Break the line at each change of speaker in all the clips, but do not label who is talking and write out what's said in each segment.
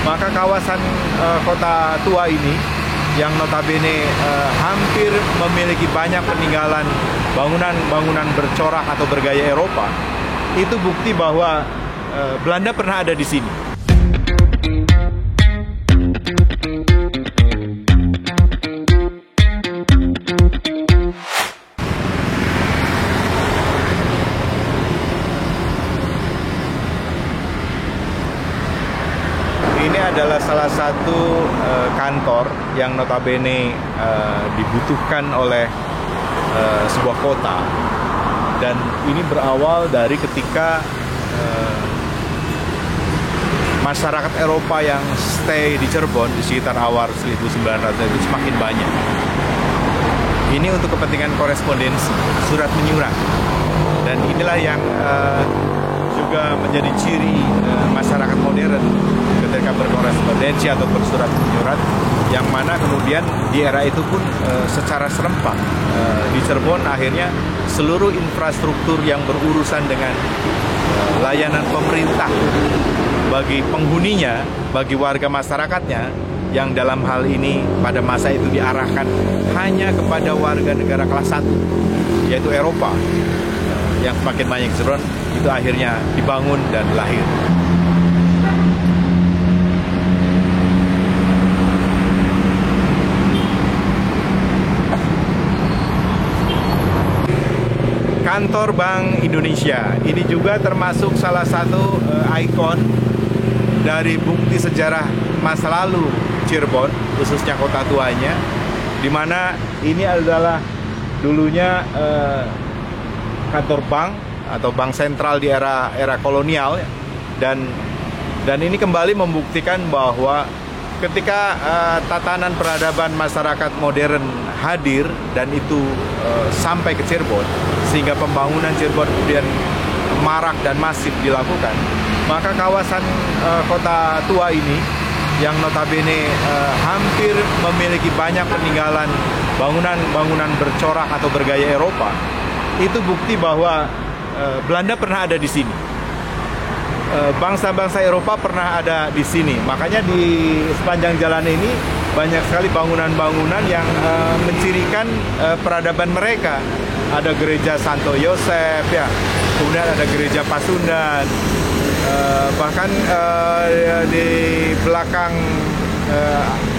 Maka kawasan kota tua ini yang notabene hampir memiliki banyak peninggalan bangunan-bangunan bercorak atau bergaya Eropa, itu bukti bahwa Belanda pernah ada di sini. Ini adalah salah satu kantor yang notabene dibutuhkan oleh sebuah kota, dan ini berawal dari ketika masyarakat Eropa yang stay di Cirebon di sekitar awal 1900 itu semakin banyak. Ini untuk kepentingan korespondensi, surat menyurat, dan inilah yang juga menjadi ciri masyarakat modern ketika berkorespondensi atau bersurat menyurat, yang mana kemudian di era itu pun secara serempak di Cirebon akhirnya seluruh infrastruktur yang berurusan dengan layanan pemerintah bagi penghuninya, bagi warga masyarakatnya, yang dalam hal ini pada masa itu diarahkan hanya kepada warga negara kelas 1, yaitu Eropa, yang semakin banyak Cirebon, itu akhirnya dibangun dan lahir. Kantor Bank Indonesia ini juga termasuk salah satu ikon dari bukti sejarah masa lalu Cirebon, khususnya kota tuanya, di mana ini adalah dulunya kantor bank atau bank sentral di era kolonial, dan ini kembali membuktikan bahwa ketika tatanan peradaban masyarakat modern hadir dan itu sampai ke Cirebon, sehingga pembangunan Cirebon kemudian marak dan masif dilakukan, maka kawasan kota tua ini yang notabene hampir memiliki banyak peninggalan bangunan-bangunan bercorak atau bergaya Eropa, itu bukti bahwa Belanda pernah ada di sini. Bangsa-bangsa Eropa pernah ada di sini. Makanya di sepanjang jalan ini banyak sekali bangunan-bangunan yang mencirikan peradaban mereka. Ada gereja Santo Yosef, ya, kemudian ada gereja Pasundan, bahkan di belakang,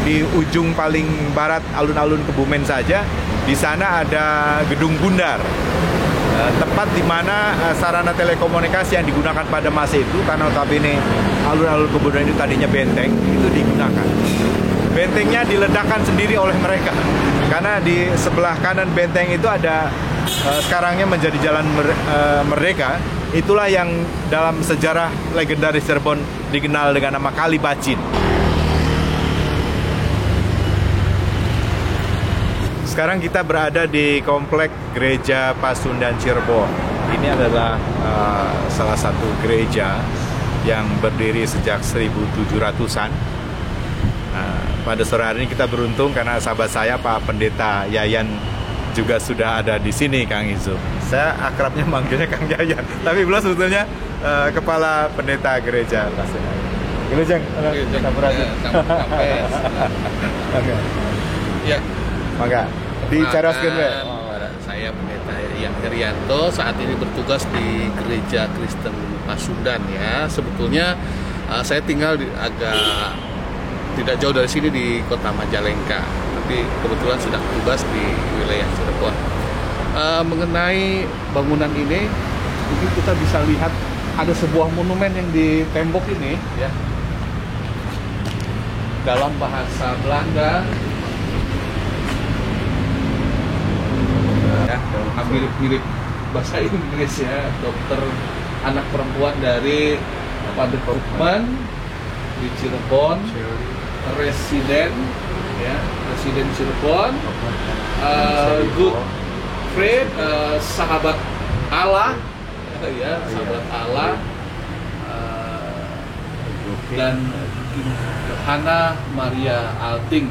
di ujung paling barat alun-alun Kebumen saja, di sana ada Gedung Bundar. Tempat di mana sarana telekomunikasi yang digunakan pada masa itu, karena notabene alun-alun Kebumen itu tadinya benteng, itu digunakan. Bentengnya diledakkan sendiri oleh mereka, karena di sebelah kanan benteng itu ada sekarangnya menjadi Jalan Merdeka. Itulah yang dalam sejarah legendaris Cirebon dikenal dengan nama Kali Bacin. Sekarang kita berada di komplek Gereja Pasundan Cirebon. Ini adalah salah satu gereja yang berdiri sejak 1700-an. Pada sore hari ini kita beruntung karena sahabat saya Pak Pendeta Yayan juga sudah ada di sini, Kang Izo. Saya akrabnya manggilnya Kang Yayan, tapi beliau sebetulnya Kepala Pendeta Gereja Pasundan. Gereja Oke. Ya. Maka dicaraskan,
saya Pendeta Yayan Herianto, saat ini bertugas di Gereja Kristen Pasundan, ya. Sebetulnya saya tinggal agak tidak jauh dari sini di Kota Majalengka, tapi kebetulan sudah bertugas di wilayah Cirebon. Mengenai bangunan ini, mungkin kita bisa lihat ada sebuah monumen yang di tembok ini, ya. Dalam bahasa Belanda, ya, mirip-mirip bahasa Inggris, ya. Dokter anak perempuan dari Padet Hukman di Cirebon, residen Cirebon, Good Friend, sahabat Allah, ya, sahabat Allah, dan Hana Maria Alting.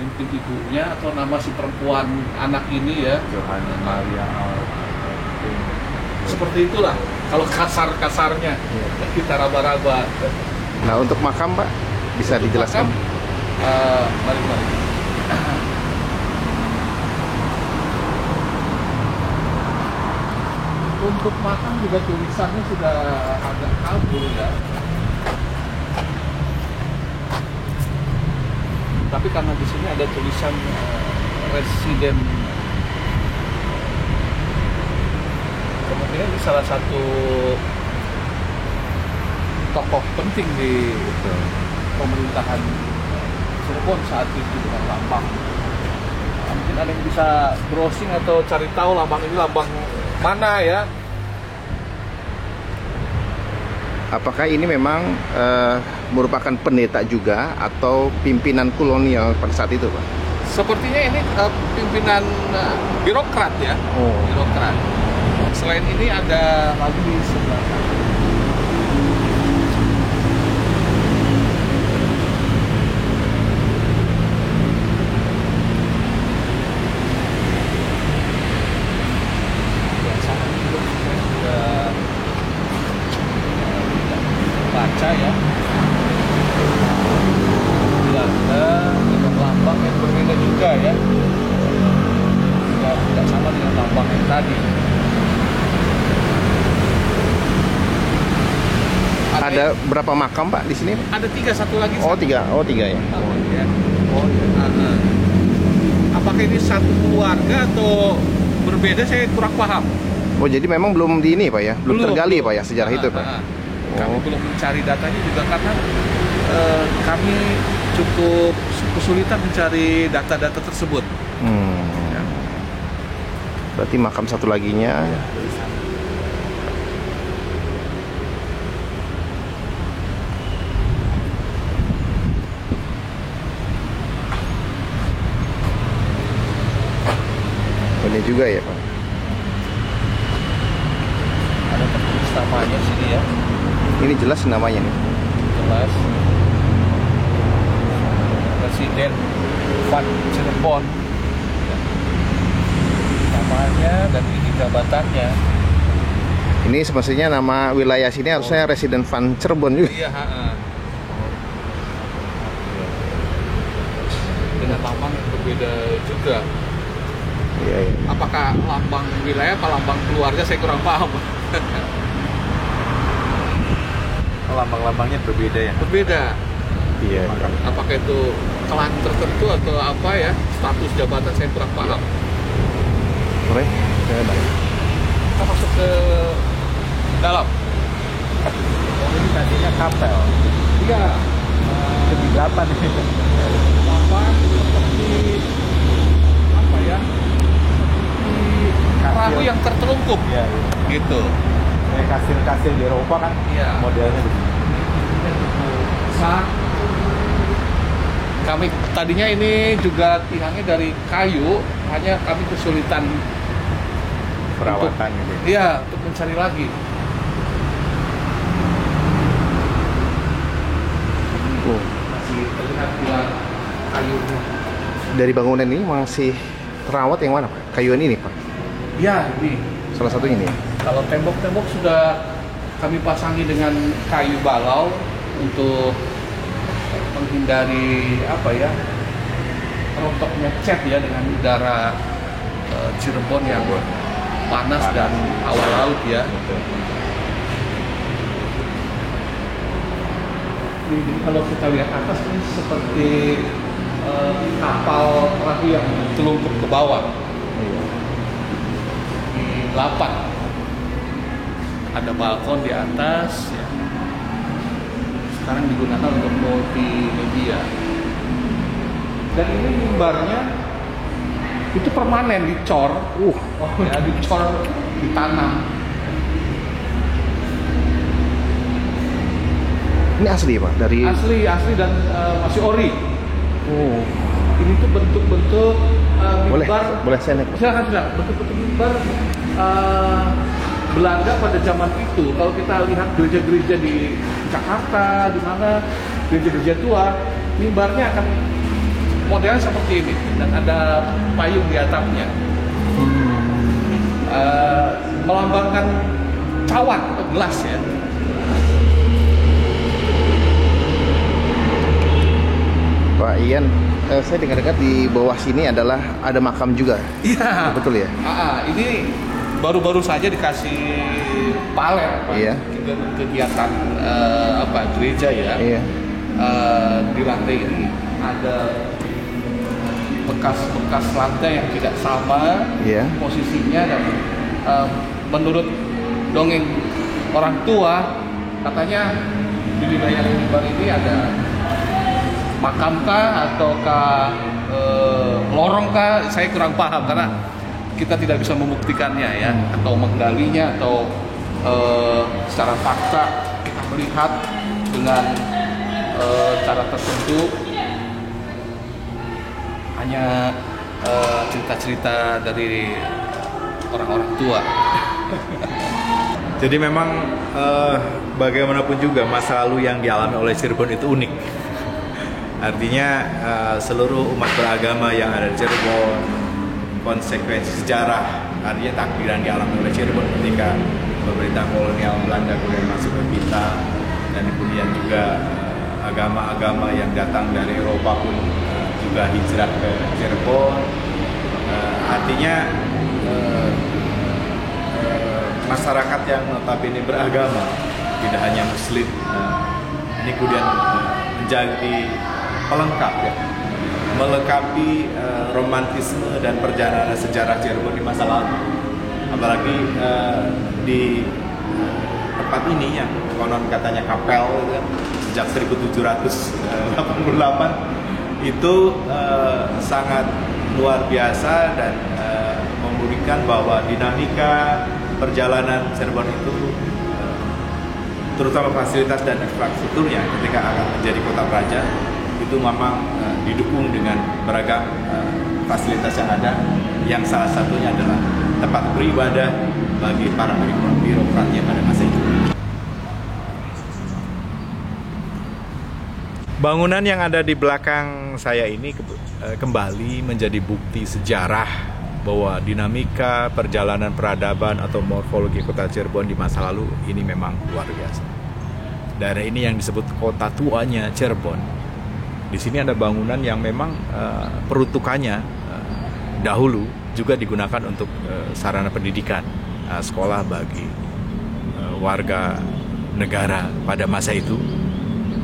Mungkin ibunya atau nama si perempuan anak ini, ya,
Johanna Maria Alting.
Seperti itulah kalau kasar-kasarnya, kita raba-raba.
Nah, untuk makam Pak, bisa dijelaskan?
Mari. Untuk makam juga tulisannya sudah agak kabur ya. Tapi karena di sini ada tulisan residen, kemudian ini salah satu tokoh penting di pemerintahan Cirebon saat itu dengan lambang. Mungkin ada yang bisa browsing atau cari tahu lambang ini lambang mana ya?
Apakah ini memang merupakan pendeta juga atau pimpinan kolonial pada saat itu, Pak?
Sepertinya ini pimpinan birokrat ya.
Oh.
Birokrat. Selain ini ada lagi di sebelah sana. Baca ya, Belanda dengan lambang yang berbeda juga ya, tidak sama dengan lambang yang tadi.
Ada berapa makam Pak di sini?
Ada 3, satu lagi.
Oh 3, oh 3 ya.
Oh, ya. Apakah ini satu keluarga atau berbeda? Saya kurang paham.
Oh jadi memang belum di ini Pak ya, belum tergali Pak ya sejarah itu Pak.
Kami belum mencari datanya juga karena kami cukup kesulitan mencari data-data tersebut.
Ya. Berarti makam satu laginya. Ini juga ya Pak.
Ada tertulis namanya sini ya.
Ini jelas namanya nih.
Jelas. Presiden Van Cirebon. Namanya dan ini jabatannya.
Ini semestinya nama wilayah sini harusnya Residen Van Cirebon juga.
Iya, dengan lambang yang berbeda juga.
Iya, iya.
Apakah lambang wilayah apa lambang keluarga, saya kurang paham.
Lambang-lambangnya berbeda ya?
Berbeda.
Iya.
Apakah itu klan tertentu atau apa ya, status jabatan, saya kurang paham.
Boleh?
Kita masuk ke dalam.
Oh, ini tadinya kapel.
Iya.
Lebih 8 ini.
Lambang seperti apa ya? Seperti perahu yang tertelungkup.
Iya.
Gitu.
Kayak kastil-kastil di Eropa kan?
Iya.
Modelnya begini.
Besar. Kami tadinya ini juga tiangnya dari kayu, hanya kami kesulitan
Perawatan gitu.
iya untuk mencari lagi.
Oh.
Masih terlihat tiang kayunya.
Dari bangunan ini masih terawat yang mana Pak? Kayuan ini Pak?
Iya, ini.
Salah satu ini.
Kalau tembok-tembok sudah kami pasangi dengan kayu balau untuk menghindari apa ya, rontoknya cat ya dengan udara Cirebon yang panas dan awal laut ya. Jadi kalau kita lihat atas ini seperti kapal perahu yang telungkup ke bawah. Di 8 ada balkon di atas ya. Sekarang digunakan untuk multimedia. Dan ini mimbarnya itu permanen, dicor. Ya, dicor, ditanam.
Ini asli Pak? Dari
Asli dan masih ori.
Oh.
Ini tuh bentuk-bentuk
Boleh,
mimbar.
boleh saya naik.
Silakan. Bentuk-bentuk mimbar Belanda pada zaman itu. Kalau kita lihat gereja-gereja di Jakarta, di mana gereja-gereja tua, mimbarnya akan modelnya seperti ini dan ada payung di atapnya. Melambangkan cawan atau gelas ya.
Ian, saya dengar-dengar di bawah sini adalah ada makam juga.
Iya.
Betul ya?
Ini baru-baru saja dikasih palet Pak.
Iya.
Kegiatan gereja ya.
Iya.
Di lantai ini ada bekas lantai yang tidak sama
Iya.
posisinya, dan menurut dongeng orang tua katanya di wilayah Jember ini ada makamkah ataukah lorongkah, saya kurang paham karena kita tidak bisa membuktikannya ya, atau menggalinya, atau secara fakta kita melihat dengan cara tertentu. Hanya cerita-cerita dari orang-orang tua.
Jadi memang bagaimanapun juga masa lalu yang dialami oleh Cirebon itu unik. Artinya seluruh umat beragama yang ada di Cirebon, konsekuensi sejarah, artinya takdiran dialami oleh Cirebon ketika pemerintah kolonial Belanda kemudian masuk ke kita, dan kemudian juga agama-agama yang datang dari Eropa pun juga hijrah ke Cirebon. Artinya masyarakat yang notabene beragama, tidak hanya Muslim, ini kemudian menjadi pelengkap ya, melengkapi romantisme dan perjalanan sejarah Cirebon di masa lalu. Apalagi di tempat ini yang konon katanya kapel gitu kan, sejak 1788 itu sangat luar biasa, dan membuktikan bahwa dinamika perjalanan Cirebon itu, terutama fasilitas dan infrastrukturnya ketika akan menjadi kota praja, itu memang didukung dengan beragam fasilitas yang ada, yang salah satunya adalah tempat beribadah bagi para birokrat yang pada masa itu. Bangunan yang ada di belakang saya ini kembali menjadi bukti sejarah bahwa dinamika perjalanan peradaban atau morfologi kota Cirebon di masa lalu ini memang luar biasa. Daerah ini yang disebut kota tuanya Cirebon. Di sini ada bangunan yang memang peruntukannya dahulu juga digunakan untuk sarana pendidikan, sekolah bagi warga negara pada masa itu,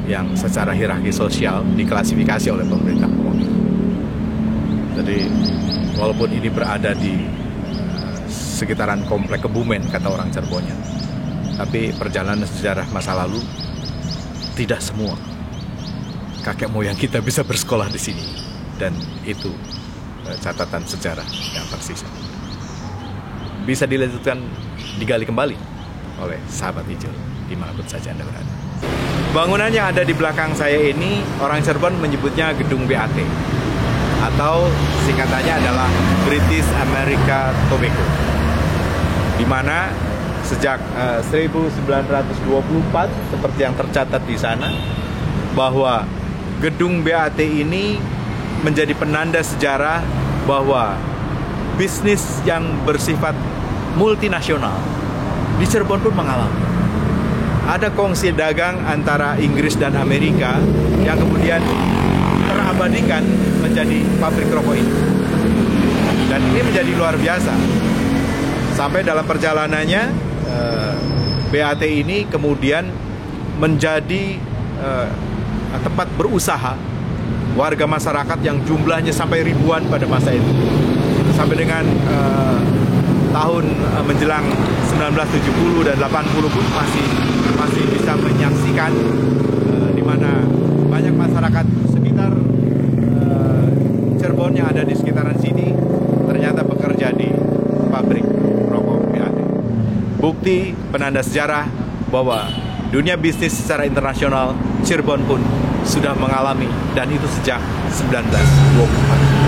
yang secara hierarki sosial diklasifikasi oleh pemerintah kolonial. Jadi walaupun ini berada di sekitaran komplek Kebumen kata orang Cirebonnya, tapi perjalanan sejarah masa lalu tidak semua kakek moyang kita bisa bersekolah di sini, dan itu catatan sejarah yang tersisa. Bisa dilanjutkan, digali kembali oleh sahabat hijau dimanapun saja Anda berada. Bangunan yang ada di belakang saya ini orang Cirebon menyebutnya Gedung BAT, atau singkatannya adalah British America Tobacco, di mana sejak 1924 seperti yang tercatat di sana, bahwa gedung BAT ini menjadi penanda sejarah bahwa bisnis yang bersifat multinasional di Cirebon pun mengalami. Ada kongsi dagang antara Inggris dan Amerika yang kemudian terabadikan menjadi pabrik rokok ini. Dan ini menjadi luar biasa. Sampai dalam perjalanannya BAT ini kemudian menjadi tempat berusaha warga masyarakat yang jumlahnya sampai ribuan pada masa itu. Sampai dengan tahun menjelang 1970 dan 80 pun masih bisa menyaksikan di mana banyak masyarakat sekitar Cirebon yang ada di sekitaran sini ternyata bekerja di pabrik rokok BAT. Bukti penanda sejarah bahwa dunia bisnis secara internasional Cirebon pun sudah mengalami, dan itu sejak 1924.